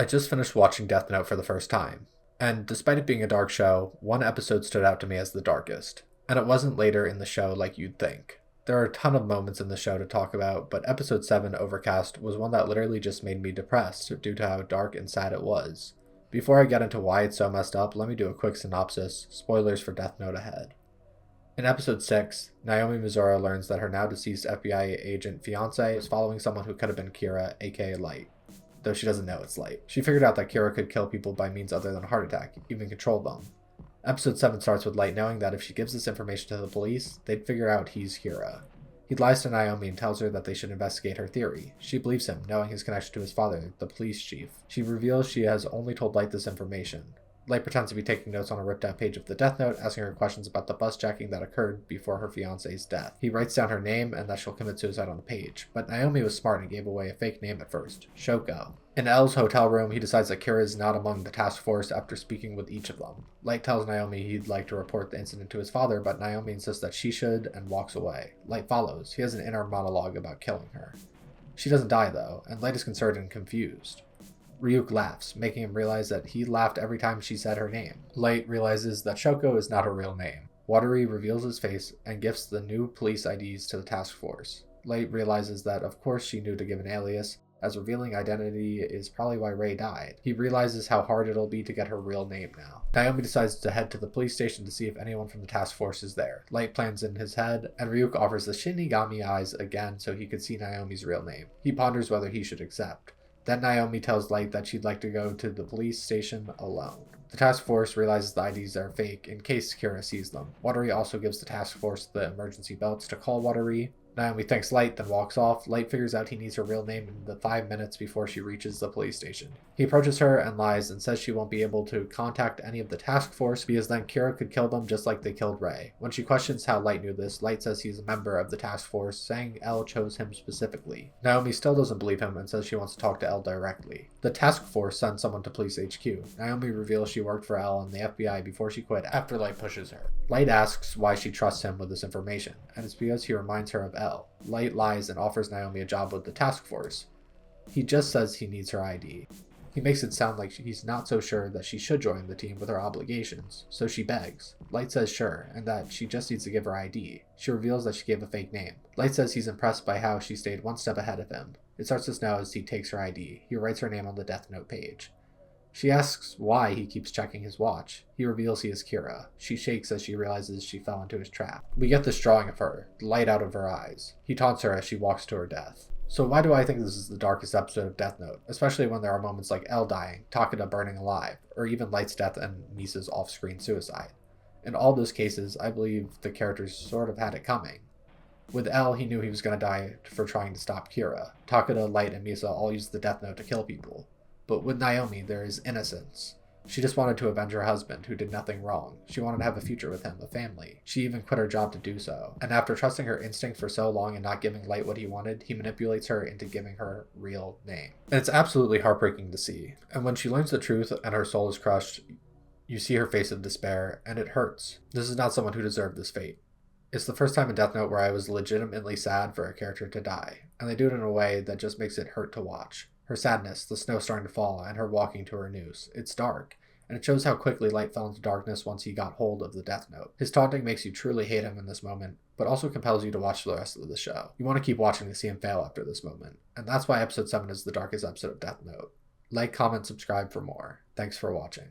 I just finished watching Death Note for the first time, and despite it being a dark show, one episode stood out to me as the darkest. And it wasn't later in the show like you'd think. There are a ton of moments in the show to talk about, but episode 7, Overcast, was one that literally just made me depressed due to how dark and sad it was. Before I get into why it's so messed up, let me do a quick synopsis, spoilers for Death Note ahead. In episode 6, Naomi Mizora learns that her now deceased FBI agent fiancé is following someone who could have been Kira, aka Light. Though she doesn't know it's Light. She figured out that Kira could kill people by means other than a heart attack, even control them. Episode 7 starts with Light knowing that if she gives this information to the police, they'd figure out he's Kira. He lies to Naomi and tells her that they should investigate her theory. She believes him, knowing his connection to his father, the police chief. She reveals she has only told Light this information. Light pretends to be taking notes on a ripped-out page of the Death Note, asking her questions about the bus jacking that occurred before her fiancé's death. He writes down her name and that she'll commit suicide on the page, but Naomi was smart and gave away a fake name at first, Shoko. In L's hotel room, he decides that Kira is not among the task force after speaking with each of them. Light tells Naomi he'd like to report the incident to his father, but Naomi insists that she should and walks away. Light follows. He has an inner monologue about killing her. She doesn't die though, and Light is concerned and confused. Ryuk laughs, making him realize that he laughed every time she said her name. Light realizes that Shoko is not her real name. Watery reveals his face and gifts the new police IDs to the task force. Light realizes that of course she knew to give an alias, as revealing identity is probably why Rei died. He realizes how hard it'll be to get her real name now. Naomi decides to head to the police station to see if anyone from the task force is there. Light plans in his head, and Ryuk offers the Shinigami eyes again so he could see Naomi's real name. He ponders whether he should accept. Then Naomi tells Light that she'd like to go to the police station alone. The task force realizes the IDs are fake in case Kira sees them. Watery also gives the task force the emergency belts to call Watery. Naomi thanks Light, then walks off. Light figures out he needs her real name in the 5 minutes before she reaches the police station. He approaches her and lies and says she won't be able to contact any of the task force because then Kira could kill them just like they killed Rei. When she questions how Light knew this, Light says he's a member of the task force, saying L chose him specifically. Naomi still doesn't believe him and says she wants to talk to L directly. The task force sends someone to police HQ. Naomi reveals she worked for L and the FBI before she quit after Light pushes her. Light asks why she trusts him with this information, and it's because he reminds her of L. Light lies and offers Naomi a job with the task force. He just says he needs her ID. He makes it sound like he's not so sure that she should join the team with her obligations, so she begs. Light says sure, and that she just needs to give her ID. She reveals that she gave a fake name. Light says he's impressed by how she stayed one step ahead of him. It starts to snow as he takes her ID. He writes her name on the Death Note page. She asks why he keeps checking his watch. He reveals he is Kira. She shakes as she realizes she fell into his trap. We get this drawing of her, the light out of her eyes. He taunts her as she walks to her death. So why do I think this is the darkest episode of Death Note, especially when there are moments like L dying, Takeda burning alive, or even Light's death and Misa's off-screen suicide? In all those cases, I believe the characters sort of had it coming. With L, he knew he was going to die for trying to stop Kira. Takeda, Light, and Misa all used the Death Note to kill people. But with Naomi, there is innocence. She just wanted to avenge her husband, who did nothing wrong. She wanted to have a future with him, a family. She even quit her job to do so. And after trusting her instinct for so long and not giving Light what he wanted, he manipulates her into giving her real name. And it's absolutely heartbreaking to see. And when she learns the truth and her soul is crushed, you see her face of despair, and it hurts. This is not someone who deserved this fate. It's the first time in Death Note where I was legitimately sad for a character to die, and they do it in a way that just makes it hurt to watch. Her sadness, the snow starting to fall, and her walking to her noose. It's dark, and it shows how quickly Light fell into darkness once he got hold of the Death Note. His taunting makes you truly hate him in this moment, but also compels you to watch the rest of the show. You want to keep watching to see him fail after this moment, and that's why episode 7 is the darkest episode of Death Note. Like, comment, subscribe for more. Thanks for watching.